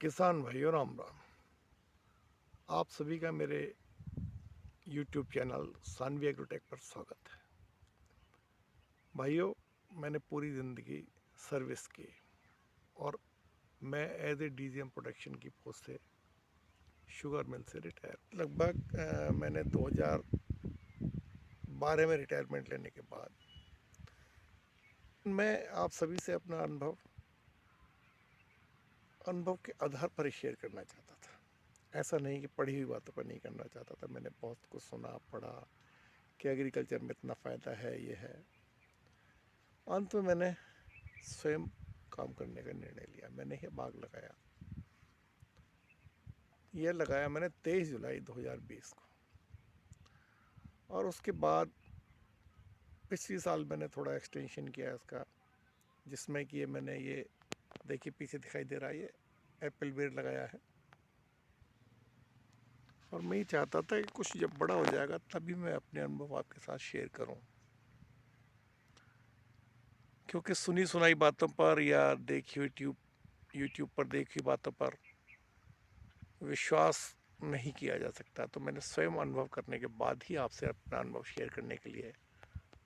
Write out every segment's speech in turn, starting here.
किसान भाइयों राम राम। आप सभी का मेरे YouTube चैनल सानवी एग्रोटेक पर स्वागत है। भाइयों, मैंने पूरी ज़िंदगी सर्विस की और मैं एज ए डीजीएम प्रोडक्शन की पोस्ट से शुगर मिल से रिटायर लगभग मैंने 2012 में रिटायरमेंट लेने के बाद मैं आप सभी से अपना अनुभव के आधार पर ही शेयर करना चाहता था। ऐसा नहीं कि पढ़ी हुई बातों पर नहीं करना चाहता था। मैंने बहुत कुछ सुना पढ़ा कि एग्रीकल्चर में इतना फ़ायदा है, ये है। अंत में मैंने स्वयं काम करने का निर्णय लिया। मैंने ये बाग लगाया। यह लगाया मैंने 23 जुलाई 2020 को। और उसके बाद पिछले साल मैंने थोड़ा एक्सटेंशन किया इसका, जिसमें कि मैंने ये देखिए पीछे दिखाई दे रहा है, ये एप्पल बेर लगाया है। और मैं ये चाहता था कि कुछ जब बड़ा हो जाएगा तभी मैं अपने अनुभव आपके साथ शेयर करूं, क्योंकि सुनी सुनाई बातों पर या देखी हुई यूट्यूब पर देखी हुई बातों पर विश्वास नहीं किया जा सकता। तो मैंने स्वयं अनुभव करने के बाद ही आपसे अपना अनुभव शेयर करने के लिए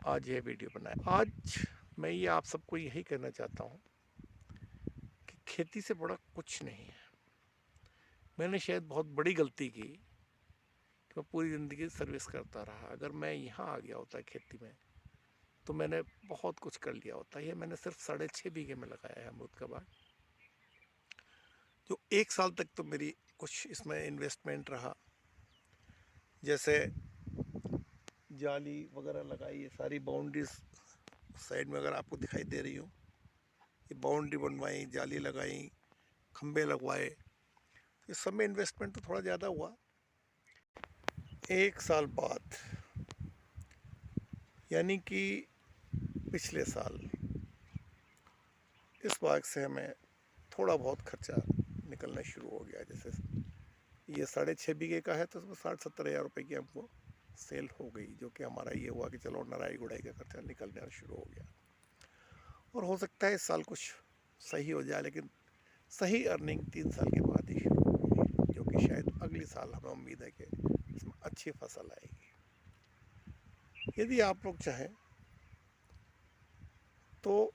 आज यह वीडियो बनाया। आज मैं ये आप सबको यही कहना चाहता हूँ कि खेती से बड़ा कुछ नहीं है। मैंने शायद बहुत बड़ी गलती की कि मैं पूरी ज़िंदगी सर्विस करता रहा। अगर मैं यहाँ आ गया होता खेती में तो मैंने बहुत कुछ कर लिया होता। ये मैंने सिर्फ 6.5 बीघे में लगाया है अमरूद का बाग, जो 1 साल तक तो मेरी कुछ इसमें इन्वेस्टमेंट रहा। जैसे जाली वगैरह लगाई, ये सारी बाउंड्रीज साइड में अगर आपको दिखाई दे रही हो, ये बाउंड्री बनवाई, जाली लगाई, खंबे लगवाए। इस सब में इन्वेस्टमेंट तो थोड़ा ज़्यादा हुआ। 1 साल बाद यानी कि पिछले साल इस बाग से हमें थोड़ा बहुत खर्चा निकलना शुरू हो गया। जैसे ये 6.5 बीघे का है तो उसमें 60-70 हज़ार रुपये की हमको सेल हो गई, जो कि हमारा ये हुआ कि चलो नराई गुड़ाई का खर्चा निकलना शुरू हो गया। और हो सकता है इस साल कुछ सही हो जाए, लेकिन सही अर्निंग 3 साल के बाद ही शुरू होगी, जो कि शायद अगले साल हमें उम्मीद है कि इसमें अच्छी फसल आएगी। यदि आप लोग चाहें तो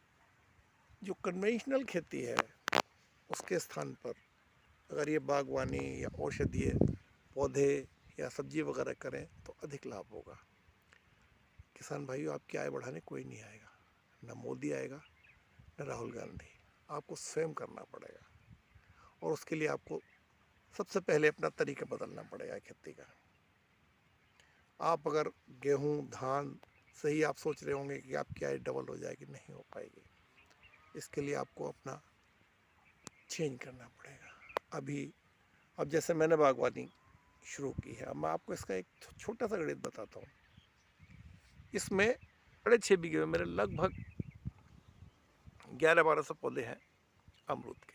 जो कन्वेंशनल खेती है उसके स्थान पर अगर ये बागवानी या औषधीय पौधे या सब्जी वगैरह करें तो अधिक लाभ होगा। किसान भाइयों, आपकी आय बढ़ाने कोई नहीं आएगा, न मोदी आएगा न राहुल गांधी। आपको स्वयं करना पड़ेगा और उसके लिए आपको सबसे पहले अपना तरीका बदलना पड़ेगा खेती का। आप अगर गेहूं धान से ही आप सोच रहे होंगे कि आपकी आय डबल हो जाएगी, नहीं हो पाएगी। इसके लिए आपको अपना चेंज करना पड़ेगा। अब जैसे मैंने बागवानी शुरू की है, अब मैं आपको इसका एक छोटा सा गणित बताता हूँ। इसमें 6.5 बीघे में मेरे लगभग 1100-1200 पौधे हैं अमरूद के।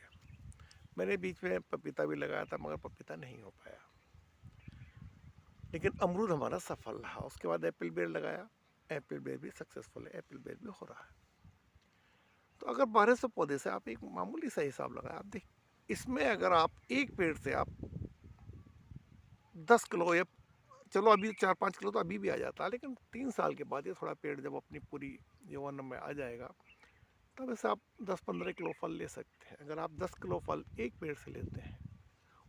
मैंने बीच में पपीता भी लगाया था, मगर पपीता नहीं हो पाया, लेकिन अमरूद हमारा सफल रहा। उसके बाद एप्पल बेर लगाया, एप्पल बेर भी सक्सेसफुल है, एप्पल बेर भी हो रहा है। तो अगर 1200 पौधे से आप एक मामूली सा हिसाब लगाए, आप देख इसमें अगर आप एक पेड़ से आप 10 किलो या चलो अभी 4-5 किलो तो अभी भी आ जाता है, लेकिन 3 साल के बाद ये थोड़ा पेड़ जब अपनी पूरी यौवन में आ जाएगा तब ऐसे आप 10-15 किलो फल ले सकते हैं। अगर आप 10 किलो फल एक पेड़ से लेते हैं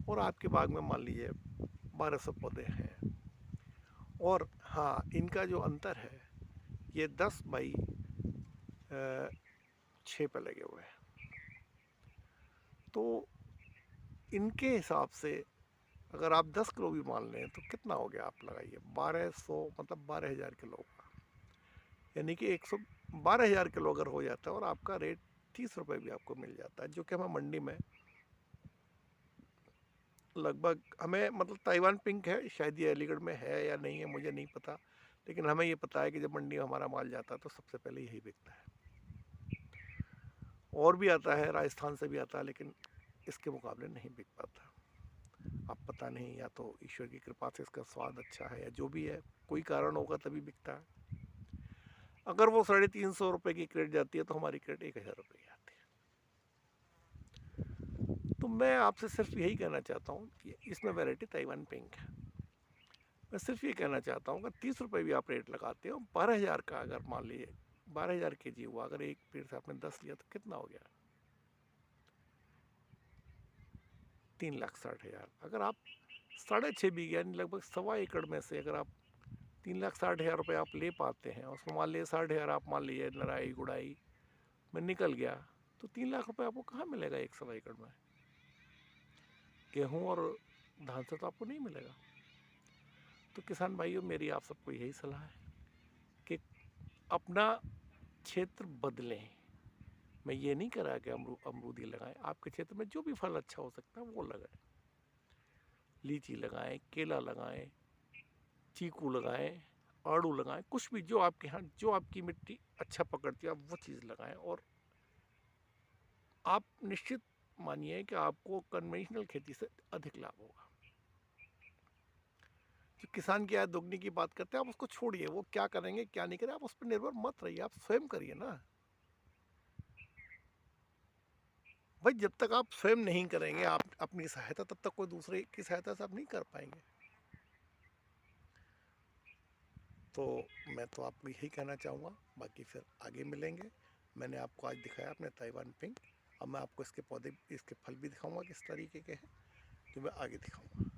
और आपके बाग में मान लीजिए 1200 पौधे हैं, और हाँ, इनका जो अंतर है ये 10 बाई 6 पे लगे हुए हैं, तो इनके हिसाब से अगर आप 10 किलो भी मान लें तो कितना हो गया, आप लगाइए 1200 मतलब 12,000 किलो का, यानी कि 112,000 किलो अगर हो जाता है और आपका रेट 30 रुपये भी आपको मिल जाता है, जो कि हमें मंडी में लगभग हमें मतलब ताइवान पिंक है, शायद ये अलीगढ़ में है या नहीं है मुझे नहीं पता, लेकिन हमें ये पता है कि जब मंडी में हमारा माल जाता है तो सबसे पहले यही बिकता है। और भी आता है, राजस्थान से भी आता है, लेकिन इसके मुकाबले नहीं बिक पाता। अब पता नहीं, या तो ईश्वर की कृपा से इसका स्वाद अच्छा है या जो भी है, कोई कारण होगा तभी बिकता है। अगर वो 350 रुपये की क्रेट जाती है तो हमारी क्रेट 1,000 रुपये की आती है। तो तो मैं आपसे सिर्फ यही कहना चाहता हूँ कि इसमें वैरायटी ताइवान पिंक है। मैं सिर्फ ये कहना चाहता हूँ कि 30 रुपये भी आप रेट लगाते हो, 12,000 का अगर मान लीजिए 12,000 केजी हुआ, अगर एक पेड़ से आपने 10 लिया तो कितना हो गया? 3,60,000। अगर आप 6.5 बीघे यानी लगभग 1.25 एकड़ में से अगर आप 3,60,000 रुपये आप ले पाते हैं, उसमें मान लीजिए 60,000 आप मान लीजिए लड़ाई गुड़ाई में निकल गया, तो 3 लाख रुपये आपको कहाँ मिलेगा? 1.25 एकड़ में गेहूँ और धान से तो आपको नहीं मिलेगा। तो किसान भाइयों, मेरी आप सबको यही सलाह है कि अपना क्षेत्र बदलें। मैं ये नहीं कह रहा कि अमरूदी लगाएं, आपके क्षेत्र में जो भी फल अच्छा हो सकता है वो लगाएं। लीची लगाएं, केला लगाएं, चीकू लगाएं, आड़ू लगाएं, कुछ भी जो आपके यहाँ जो आपकी मिट्टी अच्छा पकड़ती है आप वो चीज़ लगाएं। और आप निश्चित मानिए कि आपको कन्वेंशनल खेती से अधिक लाभ होगा। जो किसान की आय दोगुनी की बात करते हैं, आप उसको छोड़िए, वो क्या करेंगे क्या नहीं करें, आप उस पर निर्भर मत रहिए, आप स्वयं करिए ना भाई। जब तक आप स्वयं नहीं करेंगे आप अपनी सहायता, तब तक कोई दूसरे की सहायता से आप नहीं कर पाएंगे। तो मैं तो आपको यही कहना चाहूँगा, बाकी फिर आगे मिलेंगे। मैंने आपको आज दिखाया अपने ताइवान पिंक, अब मैं आपको इसके पौधे इसके फल भी दिखाऊंगा किस तरीके के हैं, जो मैं आगे दिखाऊंगा।